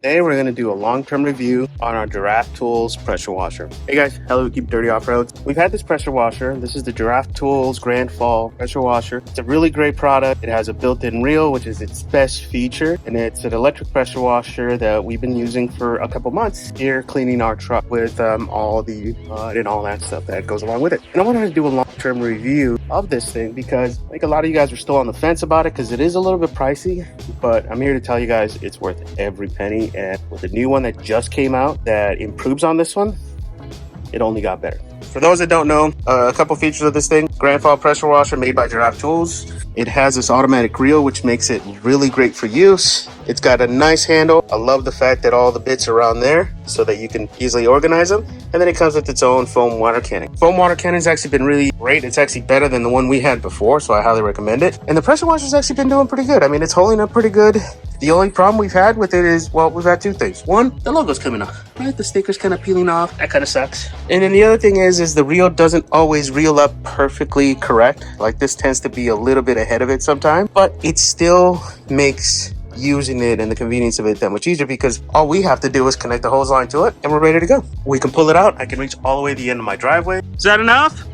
Today we're going to do a long-term review on our Giraffe Tools pressure washer. Hey guys, hello, Keep Dirty Off-Road. We've had this pressure washer. This is the Giraffe Tools Grandfall pressure washer. It's a really great product. It has a built-in reel, which is its best feature, and it's an electric pressure washer that we've been using for a couple months here, cleaning our truck with all the mud and all that stuff that goes along with it. And I wanted to do a long-term review of this thing because I think a lot of you guys are still on the fence about it because it is a little bit pricey, but I'm here to tell you guys it's worth every penny. And with the new one that just came out that improves on this one, it only got better. For those that don't know, a couple features of this thing: Grandfall pressure washer made by Giraffe Tools. It has this automatic reel, which makes it really great for use. It's got a nice handle. I love the fact that all the bits are around there so that you can easily organize them. And then it comes with its own foam water cannon. Foam water cannon's actually been really great. It's actually better than the one we had before, so I highly recommend it. And the pressure washer's actually been doing pretty good. I mean, it's holding up pretty good. The only problem we've had with it is, well, we've had two things. One, the logo's coming off, right? The sticker's kind of peeling off. That kind of sucks. And then the other thing is the reel doesn't always reel up perfectly correct. Like, this tends to be a little bit ahead of it sometimes, but it still makes using it and the convenience of it that much easier because all we have to do is connect the hose line to it and we're ready to go. We can pull it out. I can reach all the way to the end of my driveway. Is that enough?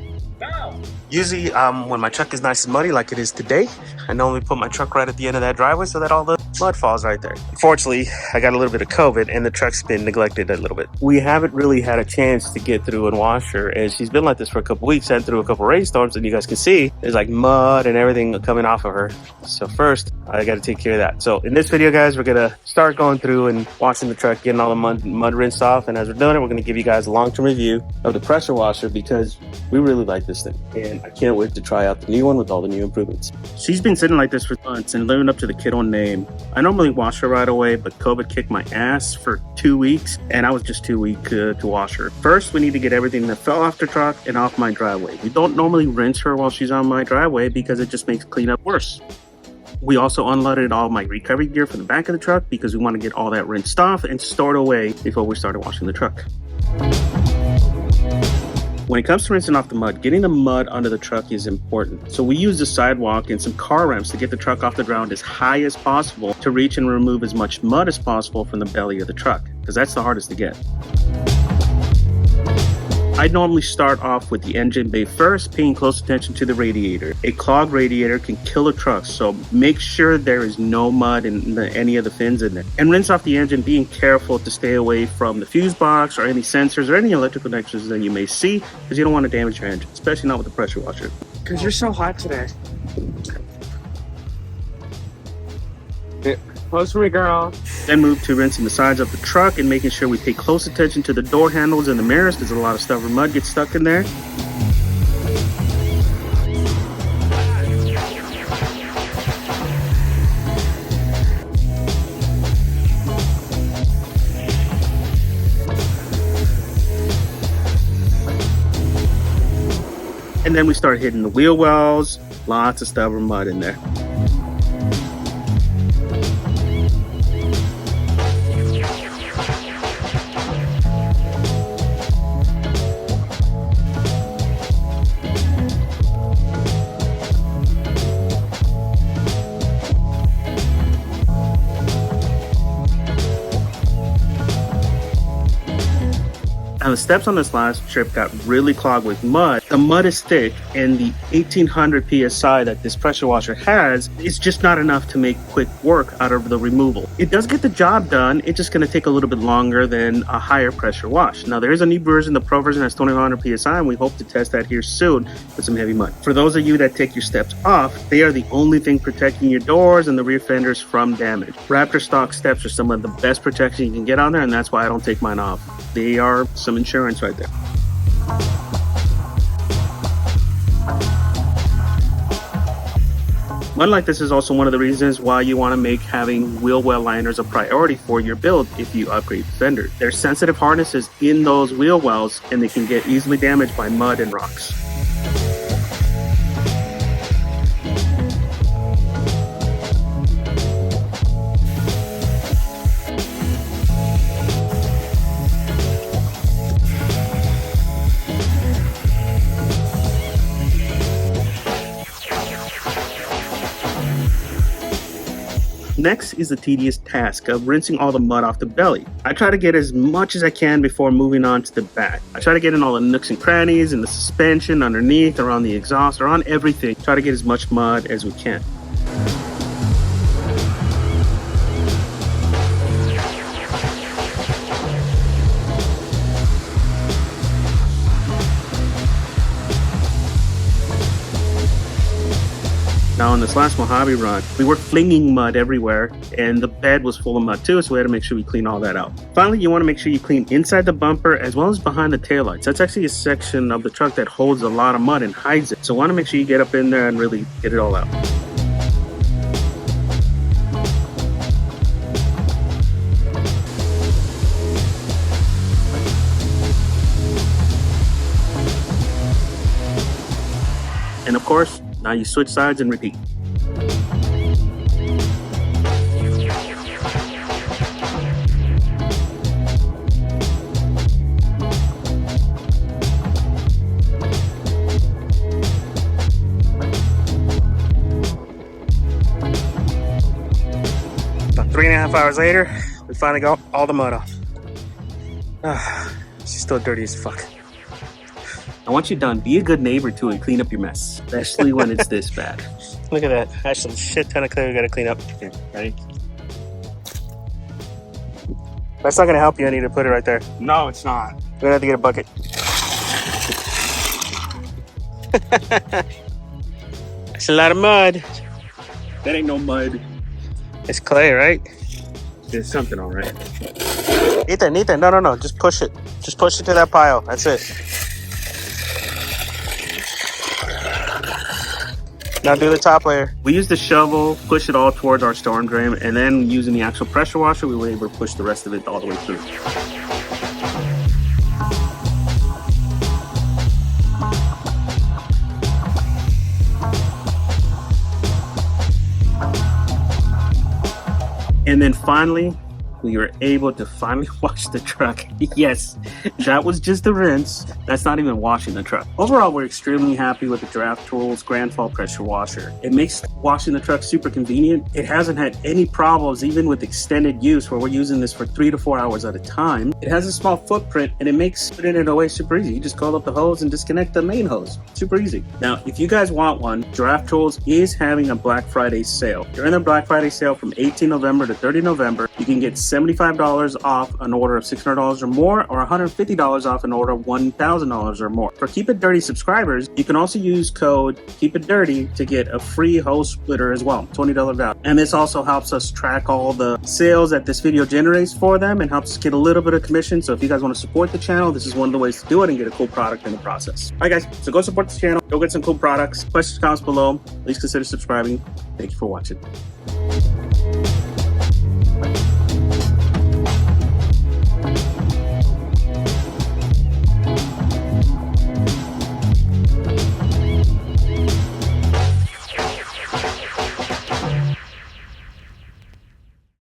No. Usually when my truck is nice and muddy like it is today, I normally put my truck right at the end of that driveway so that all the mud falls right there. Unfortunately, I got a little bit of COVID and the truck's been neglected a little bit. We haven't really had a chance to get through and wash her, and she's been like this for a couple weeks, and through a couple rainstorms, and you guys can see there's like mud and everything coming off of her. So first, I got to take care of that. So in this video, guys, we're gonna start going through and washing the truck, getting all the mud rinsed off, and as we're doing it, we're gonna give you guys a long-term review of the pressure washer because we really like this thing, and I can't wait to try out the new one with all the new improvements. She's been sitting like this for months and living up to the kiddo name. I normally wash her right away, but COVID kicked my ass for 2 weeks, and I was just too weak to wash her. First, we need to get everything that fell off the truck and off my driveway. We don't normally rinse her while she's on my driveway because it just makes cleanup worse. We also unloaded all my recovery gear from the back of the truck because we want to get all that rinsed off and stored away before we started washing the truck. When it comes to rinsing off the mud, getting the mud under the truck is important. So we use the sidewalk and some car ramps to get the truck off the ground as high as possible to reach and remove as much mud as possible from the belly of the truck, because that's the hardest to get. I normally start off with the engine bay first, paying close attention to the radiator. A clogged radiator can kill a truck, so make sure there is no mud in any of the fins in there. And rinse off the engine, being careful to stay away from the fuse box or any sensors or any electrical connections that you may see, because you don't want to damage your engine, especially not with the pressure washer. Because you're so hot today. Close for me, girl. Then move to rinsing the sides of the truck and making sure we pay close attention to the door handles and the mirrors because a lot of stubborn mud gets stuck in there. And then we start hitting the wheel wells, lots of stubborn mud in there. Now the steps on this last trip got really clogged with mud. The mud is thick, and the 1800 PSI that this pressure washer has is just not enough to make quick work out of the removal. It does get the job done, it's just going to take a little bit longer than a higher pressure wash. Now there is a new version, the Pro version has 2500 PSI, and we hope to test that here soon with some heavy mud. For those of you that take your steps off, they are the only thing protecting your doors and the rear fenders from damage. Raptor stock steps are some of the best protection you can get on there, and that's why I don't take mine off. They are some insurance right there. Mud like this is also one of the reasons why you want to make having wheel well liners a priority for your build if you upgrade the fender. There's sensitive harnesses in those wheel wells and they can get easily damaged by mud and rocks. Next is the tedious task of rinsing all the mud off the belly. I try to get as much as I can before moving on to the back. I try to get in all the nooks and crannies in the suspension, underneath, around the exhaust, or on everything. Try to get as much mud as we can. Now on this last Mojave run, we were flinging mud everywhere and the bed was full of mud too, so we had to make sure we clean all that out. Finally, you want to make sure you clean inside the bumper as well as behind the taillights. That's actually a section of the truck that holds a lot of mud and hides it. So you want to make sure you get up in there and really get it all out. And of course, now you switch sides and repeat. About 3.5 hours later, we finally got all the mud off. She's still dirty as fuck. And once you're done, be a good neighbor too and clean up your mess, especially when it's this bad. Look at that. Actually, shit ton of clay we gotta clean up. Here, ready? That's not gonna help you. I need to put it right there. No, it's not. We're gonna have to get a bucket. That's a lot of mud. That ain't no mud. It's clay, right? There's something all right. Ethan, no. Just push it. Just push it to that pile. That's it. Now do the top layer. We used the shovel, push it all towards our storm drain, and then using the actual pressure washer, we were able to push the rest of it all the way through. And then finally, we were able to finally wash the truck. Yes, that was just the rinse. That's not even washing the truck. Overall, we're extremely happy with the Giraffe Tools Grandfall pressure washer. It makes washing the truck super convenient. It hasn't had any problems, even with extended use, where we're using this for 3 to 4 hours at a time. It has a small footprint and it makes putting it away super easy. You just call up the hose and disconnect the main hose. Super easy. Now, if you guys want one, Giraffe Tools is having a Black Friday sale. During the Black Friday sale from 18 November to 30 November, you can get $75 off an order of $600 or more, or $150 off an order of $1,000 or more. For Keep It Dirty subscribers, you can also use code KeepItDirty to get a free hose splitter as well, $20 value. And this also helps us track all the sales that this video generates for them and helps us get a little bit of commission. So if you guys want to support the channel, this is one of the ways to do it and get a cool product in the process. All right, guys, so go support the channel, go get some cool products. Questions, comments below. Please consider subscribing. Thank you for watching.